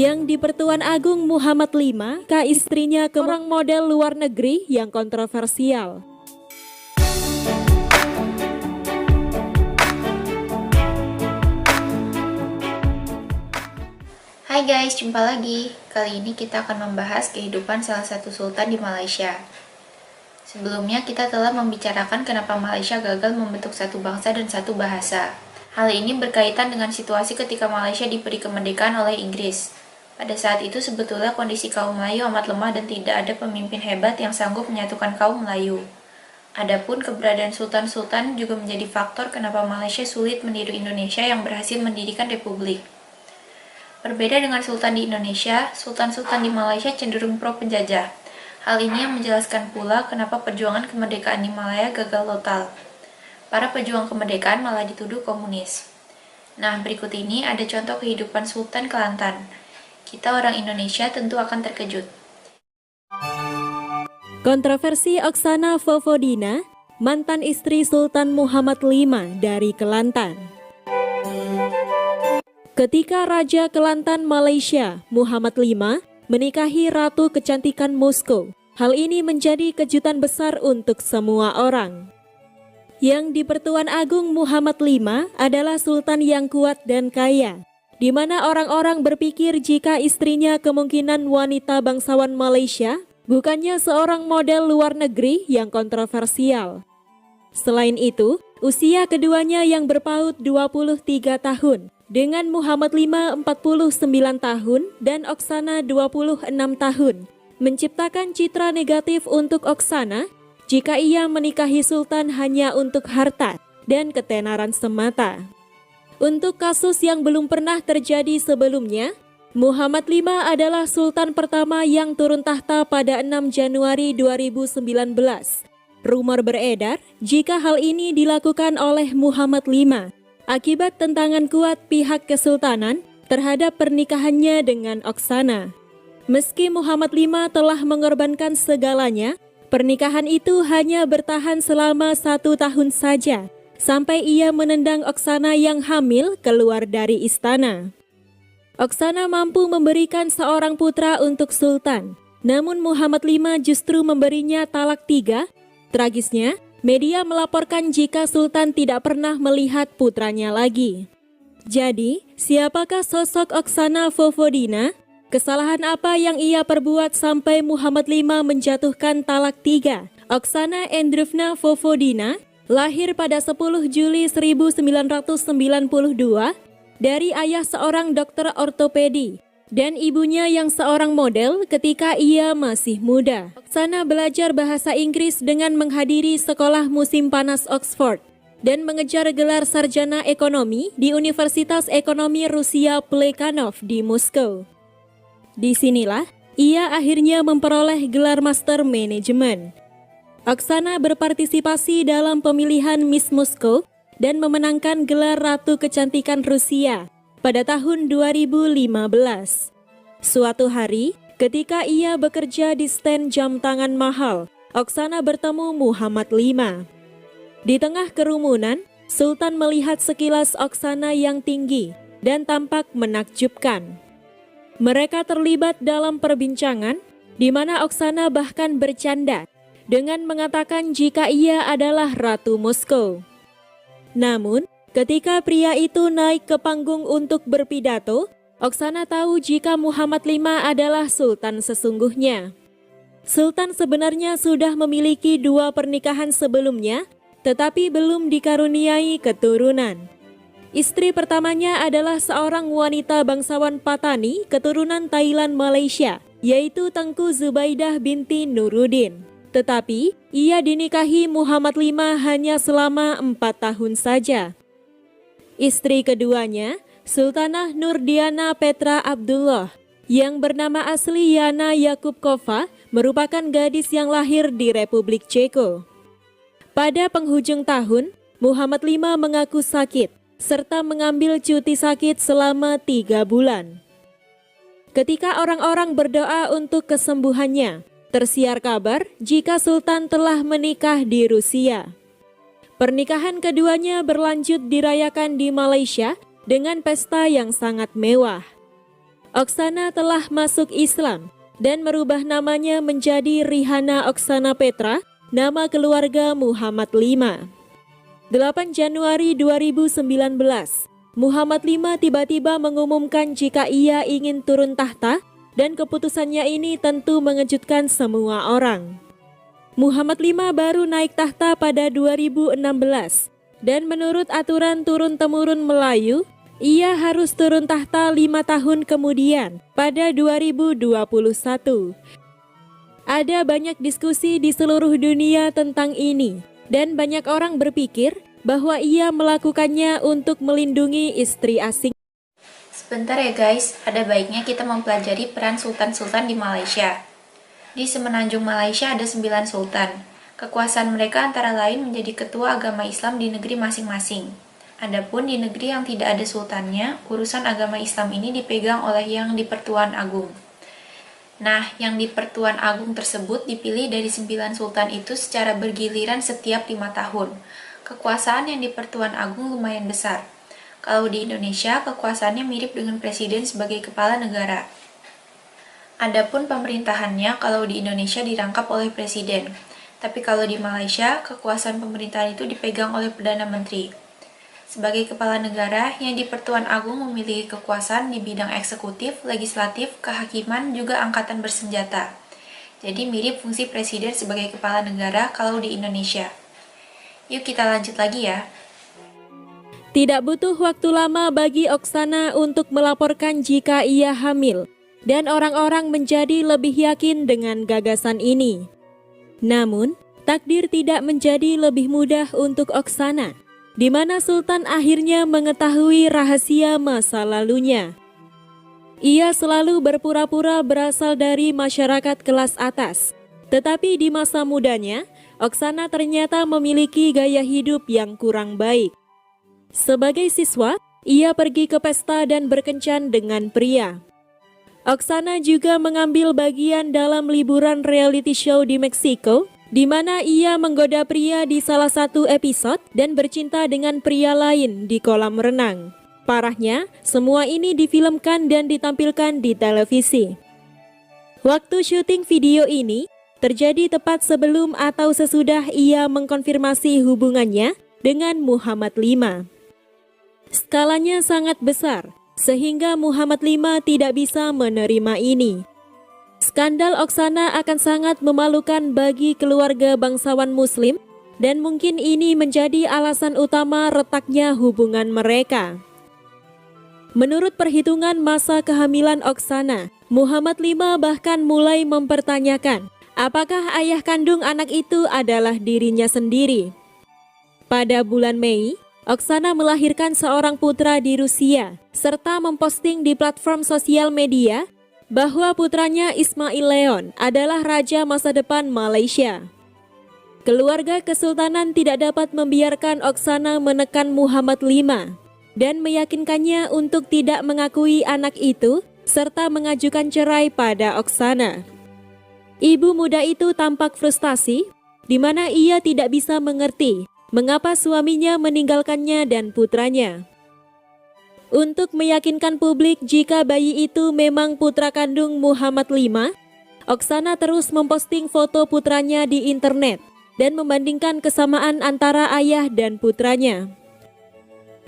yang di Pertuan Agung Muhammad V, istrinya ke orang model luar negeri yang kontroversial. Hai guys, jumpa lagi. Kali ini kita akan membahas kehidupan salah satu sultan di Malaysia. Sebelumnya kita telah membicarakan kenapa Malaysia gagal membentuk satu bangsa dan satu bahasa. Hal ini berkaitan dengan situasi ketika Malaysia diberi kemerdekaan oleh Inggris. Pada saat itu sebetulnya kondisi kaum Melayu amat lemah dan tidak ada pemimpin hebat yang sanggup menyatukan kaum Melayu. Adapun keberadaan sultan-sultan juga menjadi faktor kenapa Malaysia sulit meniru Indonesia yang berhasil mendirikan republik. Berbeda dengan sultan di Indonesia, sultan-sultan di Malaysia cenderung pro penjajah. Hal ini yang menjelaskan pula kenapa perjuangan kemerdekaan di Malaya gagal total. Para pejuang kemerdekaan malah dituduh komunis. Nah, berikut ini ada contoh kehidupan Sultan Kelantan. Kita orang Indonesia tentu akan terkejut. Kontroversi Oksana Fofodina, mantan istri Sultan Muhammad V dari Kelantan. Ketika Raja Kelantan Malaysia, Muhammad V, menikahi Ratu Kecantikan Moskow, hal ini menjadi kejutan besar untuk semua orang. Yang di Pertuan Agung Muhammad V adalah sultan yang kuat dan kaya, di mana orang-orang berpikir jika istrinya kemungkinan wanita bangsawan Malaysia, bukannya seorang model luar negeri yang kontroversial. Selain itu, usia keduanya yang berpaut 23 tahun, dengan Muhammad V 49 tahun dan Oksana 26 tahun, menciptakan citra negatif untuk Oksana jika ia menikahi sultan hanya untuk harta dan ketenaran semata. Untuk kasus yang belum pernah terjadi sebelumnya, Muhammad V adalah sultan pertama yang turun tahta pada 6 Januari 2019. Rumor beredar jika hal ini dilakukan oleh Muhammad V akibat tentangan kuat pihak kesultanan terhadap pernikahannya dengan Oksana. Meski Muhammad V telah mengorbankan segalanya, pernikahan itu hanya bertahan selama 1 tahun saja, sampai ia menendang Oksana yang hamil keluar dari istana. Oksana mampu memberikan seorang putra untuk sultan, namun Muhammad V justru memberinya talak 3. Tragisnya, media melaporkan jika sultan tidak pernah melihat putranya lagi. Jadi, siapakah sosok Oksana Fofodina? Kesalahan apa yang ia perbuat sampai Muhammad V menjatuhkan talak 3? Oksana Endrufna Fofodina lahir pada 10 Juli 1992 dari ayah seorang dokter ortopedi dan ibunya yang seorang model ketika ia masih muda. Oksana belajar bahasa Inggris dengan menghadiri sekolah musim panas Oxford dan mengejar gelar sarjana ekonomi di Universitas Ekonomi Rusia Plekhanov di Moskow. Disinilah ia akhirnya memperoleh gelar Master Management. Oksana berpartisipasi dalam pemilihan Miss Moskow dan memenangkan gelar Ratu Kecantikan Rusia pada tahun 2015. Suatu hari, ketika ia bekerja di stand jam tangan mahal, Oksana bertemu Muhammad V. Di tengah kerumunan, Sultan melihat sekilas Oksana yang tinggi dan tampak menakjubkan. Mereka terlibat dalam perbincangan, di mana Oksana bahkan bercanda dengan mengatakan jika ia adalah Ratu Moskow. Namun, ketika pria itu naik ke panggung untuk berpidato, Oksana tahu jika Muhammad V adalah sultan sesungguhnya. Sultan sebenarnya sudah memiliki 2 pernikahan sebelumnya, tetapi belum dikaruniai keturunan. Istri pertamanya adalah seorang wanita bangsawan Patani keturunan Thailand Malaysia, yaitu Tengku Zubaidah binti Nuruddin. Tetapi, ia dinikahi Muhammad V hanya selama 4 tahun saja. Istri keduanya, Sultanah Nurdiana Petra Abdullah, yang bernama asli Yana Yakubkova, merupakan gadis yang lahir di Republik Ceko. Pada penghujung tahun, Muhammad V mengaku sakit, serta mengambil cuti sakit selama 3 bulan. Ketika orang-orang berdoa untuk kesembuhannya, tersiar kabar jika Sultan telah menikah di Rusia. Pernikahan keduanya berlanjut dirayakan di Malaysia dengan pesta yang sangat mewah. Oksana telah masuk Islam dan merubah namanya menjadi Rihanna Oksana Petra, nama keluarga Muhammad V. 8 Januari 2019, Muhammad V tiba-tiba mengumumkan jika ia ingin turun tahta dan keputusannya ini tentu mengejutkan semua orang. Muhammad V baru naik tahta pada 2016 dan menurut aturan turun-temurun Melayu, ia harus turun tahta 5 tahun kemudian pada 2021. Ada banyak diskusi di seluruh dunia tentang ini dan banyak orang berpikir bahwa ia melakukannya untuk melindungi istri asing. Sebentar ya guys, ada baiknya kita mempelajari peran sultan-sultan di Malaysia. Di semenanjung Malaysia ada 9 sultan. Kekuasaan mereka antara lain menjadi ketua agama Islam di negeri masing-masing. Adapun di negeri yang tidak ada sultannya, urusan agama Islam ini dipegang oleh yang di Pertuan Agung. Nah, yang di Pertuan Agung tersebut dipilih dari 9 sultan itu secara bergiliran setiap 5 tahun. Kekuasaan yang di Pertuan Agung lumayan besar. Kalau di Indonesia, kekuasaannya mirip dengan presiden sebagai kepala negara. Adapun pemerintahannya kalau di Indonesia dirangkap oleh presiden. Tapi kalau di Malaysia, kekuasaan pemerintahan itu dipegang oleh Perdana Menteri. Sebagai kepala negara, yang di Pertuan Agung memiliki kekuasaan di bidang eksekutif, legislatif, kehakiman, juga angkatan bersenjata. Jadi mirip fungsi presiden sebagai kepala negara kalau di Indonesia. Yuk kita lanjut lagi ya. Tidak butuh waktu lama bagi Oksana untuk melaporkan jika ia hamil, dan orang-orang menjadi lebih yakin dengan gagasan ini. Namun, takdir tidak menjadi lebih mudah untuk Oksana, di mana Sultan akhirnya mengetahui rahasia masa lalunya. Ia selalu berpura-pura berasal dari masyarakat kelas atas, tetapi di masa mudanya, Oksana ternyata memiliki gaya hidup yang kurang baik. Sebagai siswa, ia pergi ke pesta dan berkencan dengan pria. Oksana juga mengambil bagian dalam liburan reality show di Meksiko, di mana ia menggoda pria di salah satu episode dan bercinta dengan pria lain di kolam renang. Parahnya, semua ini difilmkan dan ditampilkan di televisi. Waktu syuting video ini terjadi tepat sebelum atau sesudah ia mengkonfirmasi hubungannya dengan Muhammad V. Skalanya sangat besar, sehingga Muhammad V tidak bisa menerima ini. Skandal Oksana akan sangat memalukan bagi keluarga bangsawan Muslim, dan mungkin ini menjadi alasan utama retaknya hubungan mereka. Menurut perhitungan masa kehamilan Oksana, Muhammad V bahkan mulai mempertanyakan apakah ayah kandung anak itu adalah dirinya sendiri. Pada bulan Mei, Oksana melahirkan seorang putra di Rusia, serta memposting di platform sosial media bahwa putranya Ismail Leon adalah raja masa depan Malaysia. Keluarga kesultanan tidak dapat membiarkan Oksana menekan Muhammad V dan meyakinkannya untuk tidak mengakui anak itu serta mengajukan cerai pada Oksana. Ibu muda itu tampak frustasi, di mana ia tidak bisa mengerti mengapa suaminya meninggalkannya dan putranya. Untuk meyakinkan publik jika bayi itu memang putra kandung Muhammad V, Oksana terus memposting foto putranya di internet dan membandingkan kesamaan antara ayah dan putranya.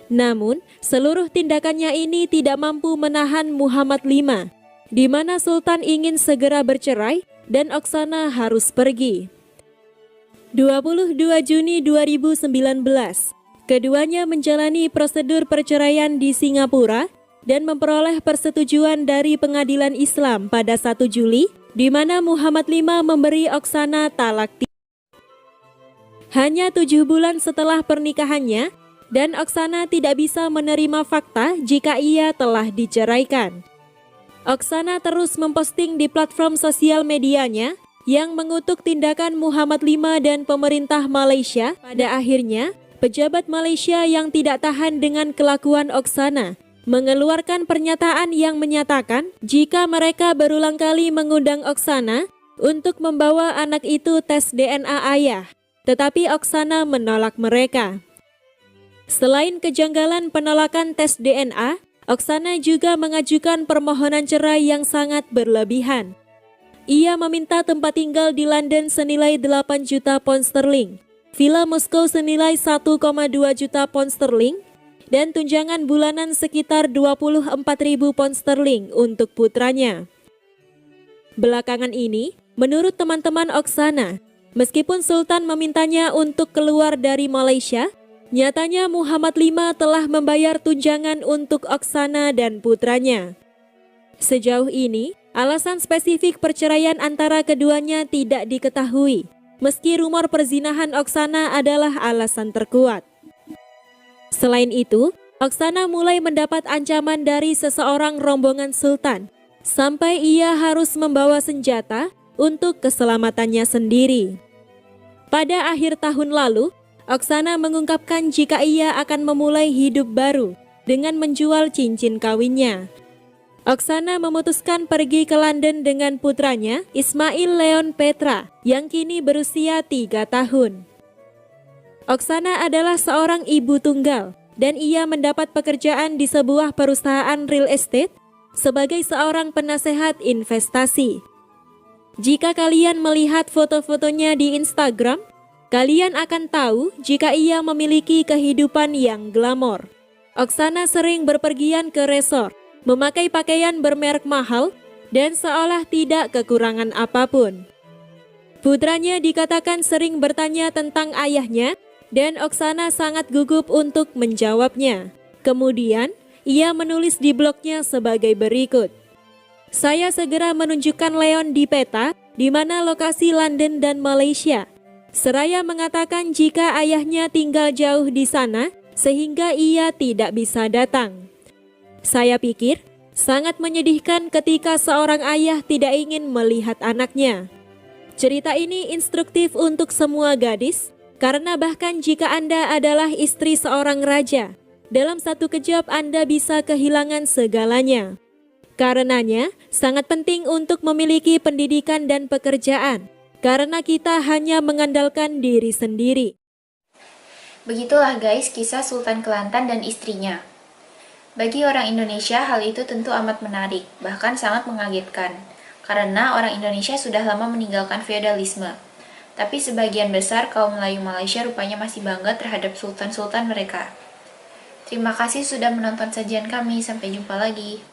Namun, seluruh tindakannya ini tidak mampu menahan Muhammad V, di mana Sultan ingin segera bercerai dan Oksana harus pergi. 22 Juni 2019, keduanya menjalani prosedur perceraian di Singapura dan memperoleh persetujuan dari Pengadilan Islam pada 1 Juli, di mana Muhammad V memberi Oksana talak. Hanya 7 bulan setelah pernikahannya, dan Oksana tidak bisa menerima fakta jika ia telah diceraikan. Oksana terus memposting di platform sosial medianya yang mengutuk tindakan Muhammad V dan pemerintah Malaysia. Pada akhirnya, pejabat Malaysia yang tidak tahan dengan kelakuan Oksana mengeluarkan pernyataan yang menyatakan jika mereka berulang kali mengundang Oksana untuk membawa anak itu tes DNA ayah, tetapi Oksana menolak mereka. Selain kejanggalan penolakan tes DNA, Oksana juga mengajukan permohonan cerai yang sangat berlebihan. Ia meminta tempat tinggal di London senilai 8 juta pound sterling, villa Moskow senilai 1,2 juta pound sterling, dan tunjangan bulanan sekitar 24.000 pound sterling untuk putranya. Belakangan ini, menurut teman-teman Oksana, meskipun Sultan memintanya untuk keluar dari Malaysia, nyatanya Muhammad V telah membayar tunjangan untuk Oksana dan putranya. Sejauh ini, alasan spesifik perceraian antara keduanya tidak diketahui, meski rumor perzinahan Oksana adalah alasan terkuat. Selain itu, Oksana mulai mendapat ancaman dari seseorang rombongan Sultan, sampai ia harus membawa senjata untuk keselamatannya sendiri. Pada akhir tahun lalu, Oksana mengungkapkan jika ia akan memulai hidup baru dengan menjual cincin kawinnya. Oksana memutuskan pergi ke London dengan putranya, Ismail Leon Petra, yang kini berusia 3 tahun. Oksana adalah seorang ibu tunggal dan ia mendapat pekerjaan di sebuah perusahaan real estate sebagai seorang penasehat investasi. Jika kalian melihat foto-fotonya di Instagram, kalian akan tahu jika ia memiliki kehidupan yang glamor. Oksana sering berpergian ke resort, memakai pakaian bermerek mahal, dan seolah tidak kekurangan apapun. Putranya dikatakan sering bertanya tentang ayahnya, dan Oksana sangat gugup untuk menjawabnya. Kemudian, ia menulis di blognya sebagai berikut. Saya segera menunjukkan Leon di peta, di mana lokasi London dan Malaysia. Seraya mengatakan jika ayahnya tinggal jauh di sana, sehingga ia tidak bisa datang. Saya pikir, sangat menyedihkan ketika seorang ayah tidak ingin melihat anaknya. Cerita ini instruktif untuk semua gadis, karena bahkan jika Anda adalah istri seorang raja, dalam satu kejap Anda bisa kehilangan segalanya. Karenanya, sangat penting untuk memiliki pendidikan dan pekerjaan, karena kita hanya mengandalkan diri sendiri. Begitulah guys kisah Sultan Kelantan dan istrinya. Bagi orang Indonesia, hal itu tentu amat menarik, bahkan sangat mengagetkan, karena orang Indonesia sudah lama meninggalkan feodalisme. Tapi sebagian besar kaum Melayu Malaysia rupanya masih bangga terhadap sultan-sultan mereka. Terima kasih sudah menonton sajian kami, sampai jumpa lagi.